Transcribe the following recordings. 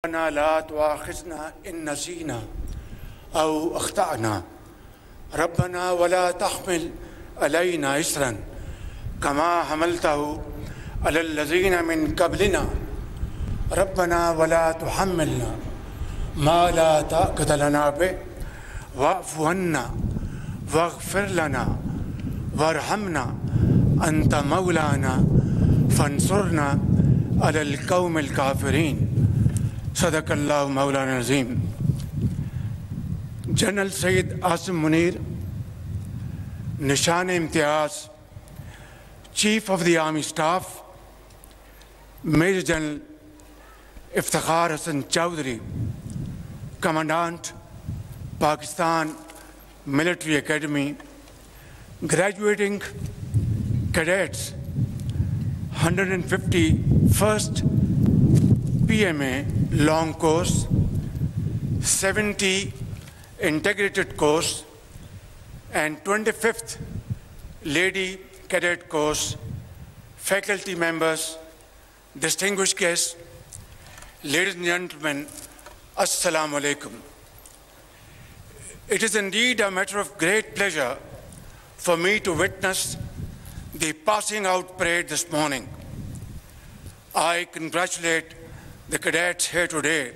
ربنا لا تؤاخذنا إن نسينا أو أخطأنا ربنا ولا تحمل علينا إصرا كما حملته على الذين من قبلنا ربنا ولا تحملنا ما لا طاقة لنا به واعف عنا واغفر لنا وارحمنا أنت مولانا فانصرنا على القوم الكافرين صدق الله مولانا العظيم. General Sayyid Asim Munir, Nishan Imtiaz, Chief of the Army Staff, Major General Iftikhar Hassan Chowdhury, Commandant, Pakistan Military Academy, graduating cadets, 151st PMA long course, 70 integrated course, and 25th lady cadet course, faculty members, distinguished guests, ladies and gentlemen, Assalamu alaikum. It is indeed a matter of great pleasure for me to witness the passing out parade this morning. I congratulate the cadets here today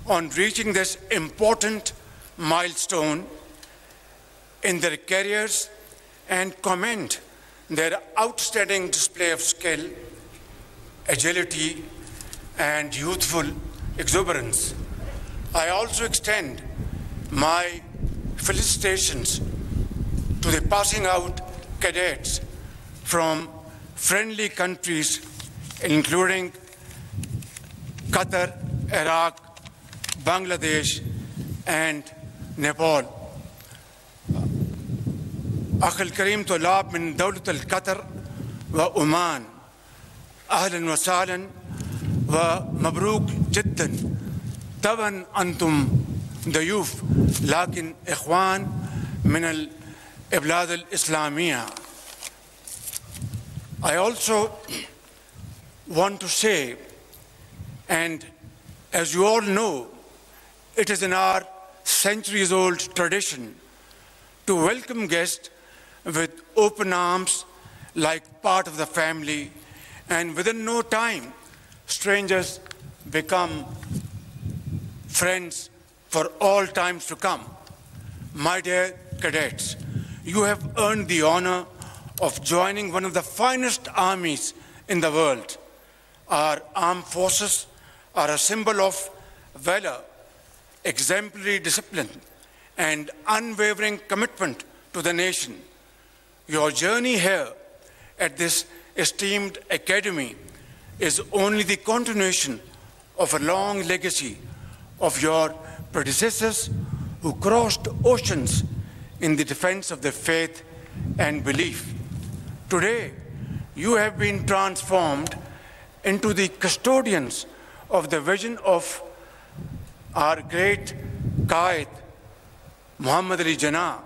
on reaching this important milestone in their careers and commend their outstanding display of skill, agility, and youthful exuberance. I also extend my felicitations to the passing out cadets from friendly countries including Qatar, Iraq, Bangladesh, and Nepal. أخي الكريم طلاب من دولة القطر وعمان، أهلا وسهلا ومبروك جدا. طبعا أنتم ضيوف لكن إخوان من البلاد الإسلامية. I also want to say, and as you all know, it is in our centuries-old tradition to welcome guests with open arms like part of the family, and within no time, strangers become friends for all times to come. My dear cadets, you have earned the honor of joining one of the finest armies in the world. Our armed forces are a symbol of valor, exemplary discipline, and unwavering commitment to the nation. Your journey here at this esteemed academy is only the continuation of a long legacy of your predecessors who crossed oceans in the defense of their faith and belief. Today, you have been transformed into the custodians of the vision of our great Qaid, Muhammad Ali Jinnah,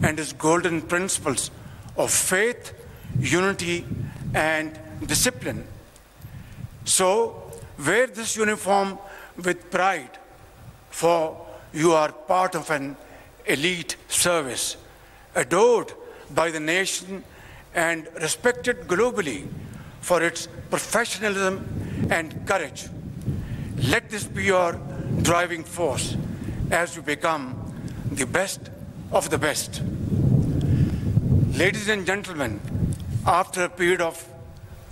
and his golden principles of faith, unity, and discipline. So, wear this uniform with pride, for you are part of an elite service, adored by the nation and respected globally for its professionalism and courage. Let this be your driving force as you become the best of the best. Ladies and gentlemen, after a period of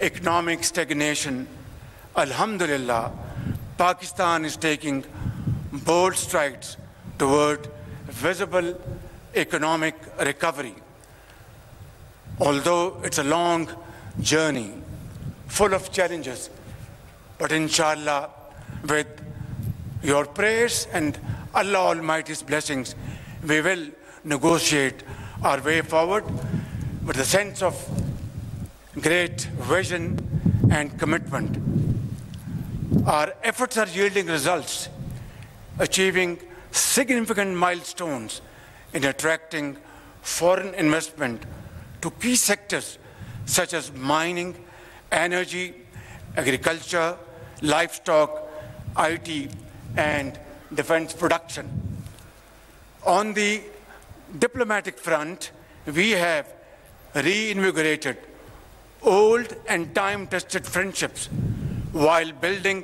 economic stagnation, Alhamdulillah, Pakistan is taking bold strides toward visible economic recovery. Although it's a long journey, full of challenges, but inshallah, with your prayers and Allah Almighty's blessings, we will negotiate our way forward with a sense of great vision and commitment. Our efforts are yielding results, achieving significant milestones in attracting foreign investment to key sectors such as mining, energy, agriculture, livestock, IT and defense production. On the diplomatic front, we have reinvigorated old and time-tested friendships while building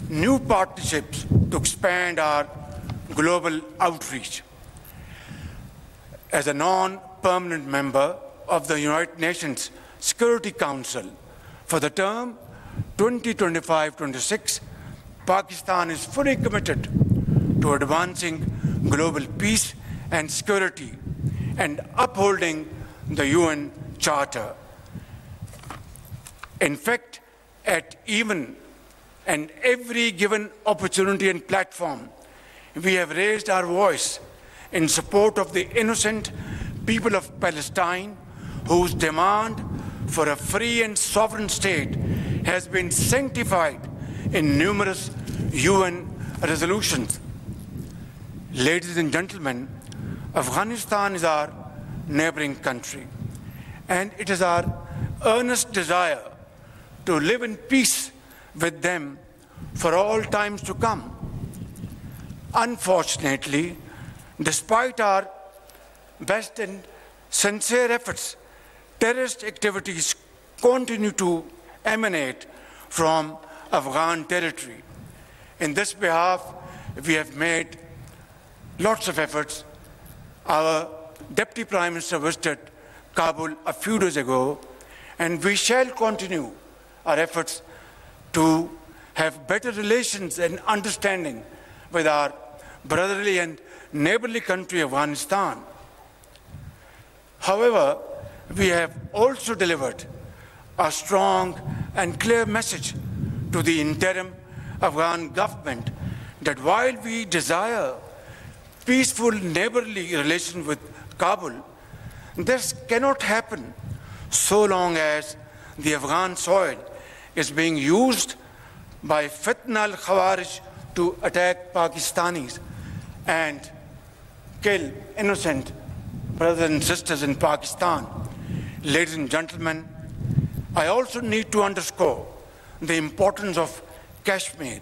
new partnerships to expand our global outreach. As a non-permanent member of the United Nations Security Council for the term 2025-26, Pakistan is fully committed to advancing global peace and security and upholding the UN Charter. In fact, at even and every given opportunity and platform, we have raised our voice in support of the innocent people of Palestine, whose demand for a free and sovereign state has been sanctified in numerous UN resolutions. Ladies and gentlemen, Afghanistan is our neighboring country, and it is our earnest desire to live in peace with them for all times to come. Unfortunately, despite our best and sincere efforts, terrorist activities continue to emanate from Afghan territory. In this behalf, we have made lots of efforts. Our Deputy Prime Minister visited Kabul a few days ago, and we shall continue our efforts to have better relations and understanding with our brotherly and neighborly country, Afghanistan. However, we have also delivered a strong and clear message to the interim Afghan government that while we desire peaceful neighborly relations with Kabul, this cannot happen so long as the Afghan soil is being used by Fitna al-Khawarij to attack Pakistanis and kill innocent brothers and sisters in Pakistan. Ladies and gentlemen, I also need to underscore the importance of Kashmir.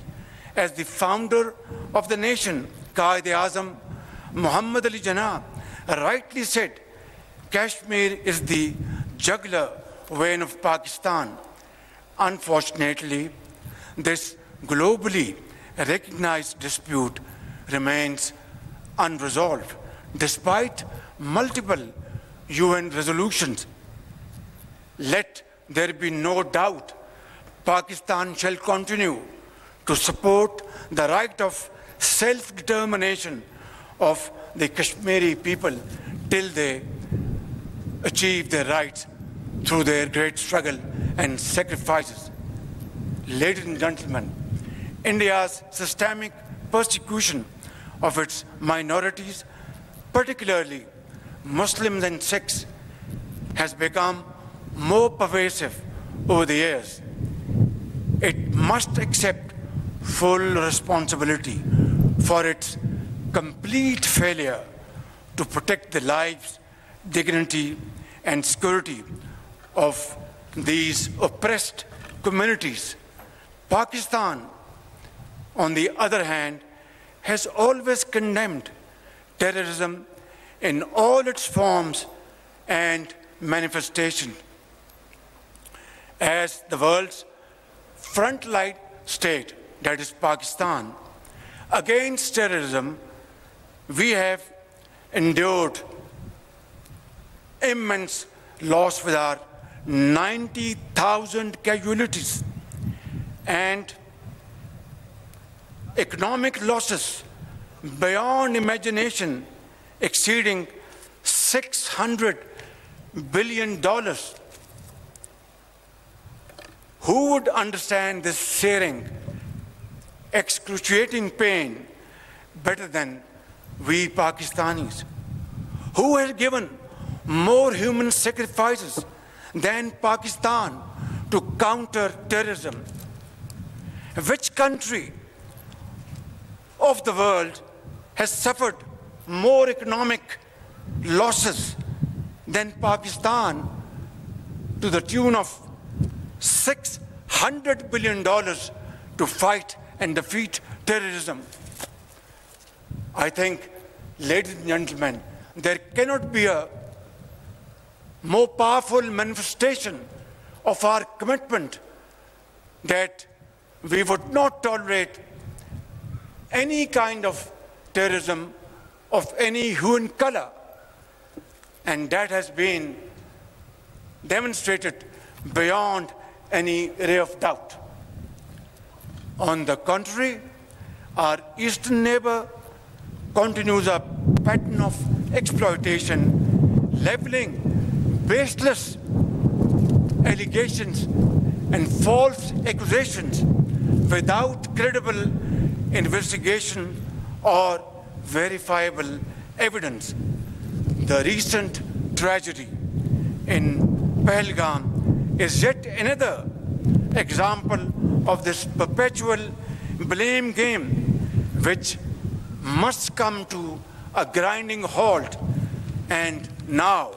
As the founder of the nation, Quaid-e-Azam Muhammad Ali Jinnah rightly said, Kashmir is the jugular vein of Pakistan. Unfortunately, this globally recognized dispute remains unresolved, despite multiple UN resolutions. Let there be no doubt, Pakistan shall continue to support the right of self-determination of the Kashmiri people till they achieve their rights through their great struggle and sacrifices. Ladies and gentlemen, India's systemic persecution of its minorities, particularly Muslims and Sikhs, has become more pervasive over the years. It must accept full responsibility for its complete failure to protect the lives, dignity, and security of these oppressed communities. Pakistan, on the other hand, has always condemned terrorism in all its forms and manifestations. As the world's frontline state, that is Pakistan, against terrorism, we have endured immense loss with our 90,000 casualties and economic losses beyond imagination exceeding $600 billion. Who would understand this searing, excruciating pain better than we Pakistanis? Who has given more human sacrifices than Pakistan to counter terrorism? Which country of the world has suffered more economic losses than Pakistan, to the tune of $600 billion to fight and defeat terrorism. I think, ladies and gentlemen, there cannot be a more powerful manifestation of our commitment that we would not tolerate any kind of terrorism of any hue and color. And that has been demonstrated beyond any ray of doubt. On the contrary, our eastern neighbor continues a pattern of exploitation, leveling baseless allegations and false accusations without credible investigation or verifiable evidence. The recent tragedy in Pahalgam is yet another example of this perpetual blame game, which must come to a grinding halt. And now,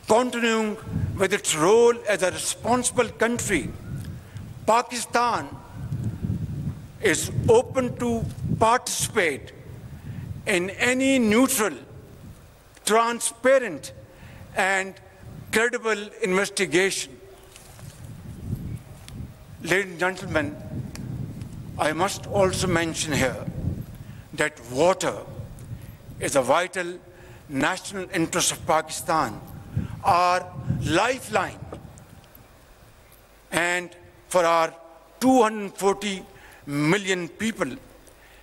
continuing with its role as a responsible country, Pakistan is open to participate in any neutral, transparent, and credible investigation. Ladies and gentlemen, I must also mention here that water is a vital national interest of Pakistan, our lifeline. And for our 240 million people,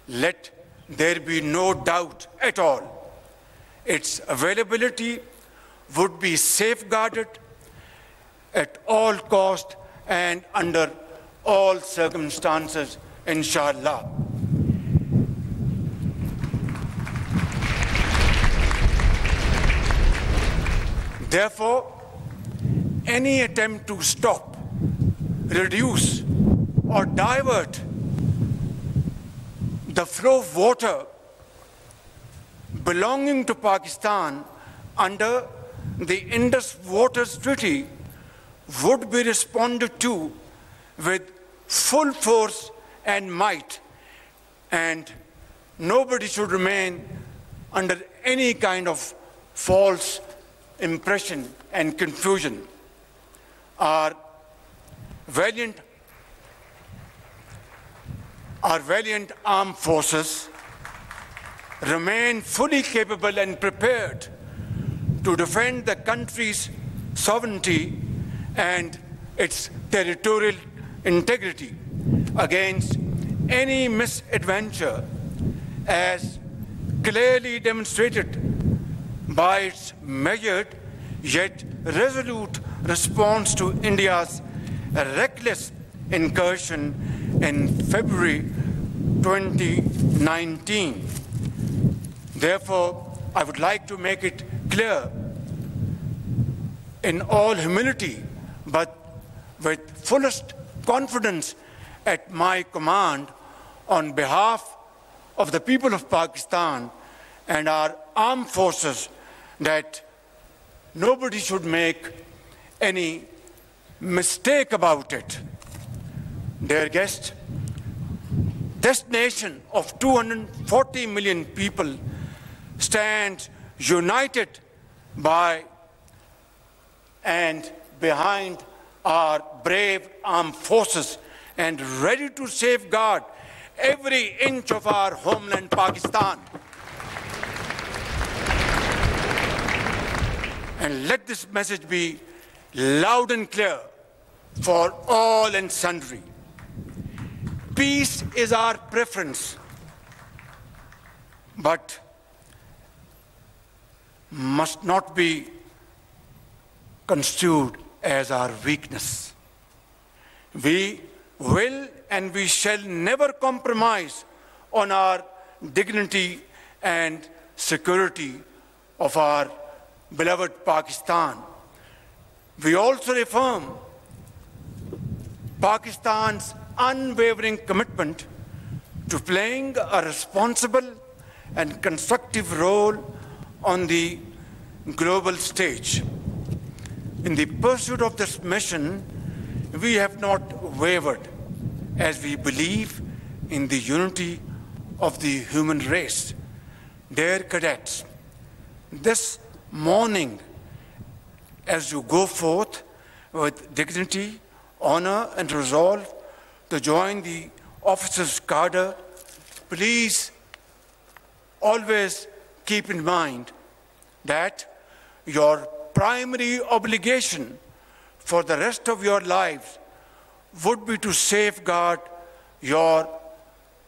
let there be no doubt at all, its availability would be safeguarded at all cost and under all circumstances, inshallah. Therefore, any attempt to stop, reduce, or divert the flow of water belonging to Pakistan under the Indus Waters Treaty would be responded to with full force and might, and nobody should remain under any kind of false impression and confusion. Our valiant armed forces remain fully capable and prepared to defend the country's sovereignty and its territorial integrity against any misadventure, as clearly demonstrated by its measured yet resolute response to India's reckless incursion in February 2019. Therefore, I would like to make it clear in all humility, but with fullest confidence at my command, on behalf of the people of Pakistan and our armed forces, that nobody should make any mistake about it. Dear guests, this nation of 240 million people stands united by and behind our brave armed forces and ready to safeguard every inch of our homeland, Pakistan. And let this message be loud and clear for all and sundry. Peace is our preference, but must not be construed as our weakness. We will and we shall never compromise on our dignity and security of our beloved Pakistan. We also affirm Pakistan's unwavering commitment to playing a responsible and constructive role on the global stage. In the pursuit of this mission, we have not wavered as we believe in the unity of the human race. Dear cadets, this morning, as you go forth with dignity, honor, and resolve to join the officers' cadre, please always keep in mind that your primary obligation for the rest of your lives would be to safeguard your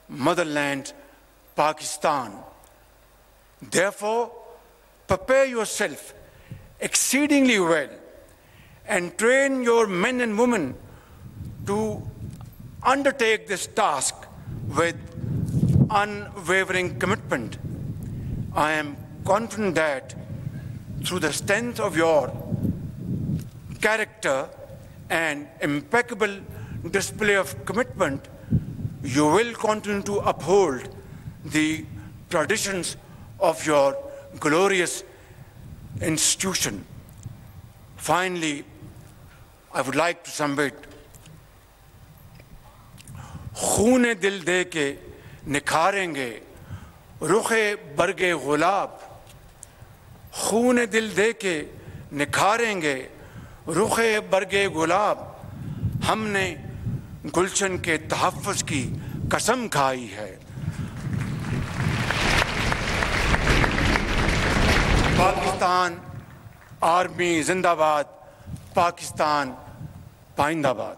motherland, Pakistan. Therefore, prepare yourself exceedingly well and train your men and women to undertake this task with unwavering commitment. I am confident that through the strength of your character and impeccable display of commitment, you will continue to uphold the traditions of your glorious institution. Finally, I would like to submit, खूने दिल दे के निखारेंगे रुखे बरगे गुलाब, खूने दिल दे के निखारेंगे रुखे बरगे गुलाब, हमने गुलशन के तहफ़्फ़ुज़ की कसम खाई है। पाकिस्तान आर्मी जिंदाबाद, पाकिस्तान पाइंदाबाद।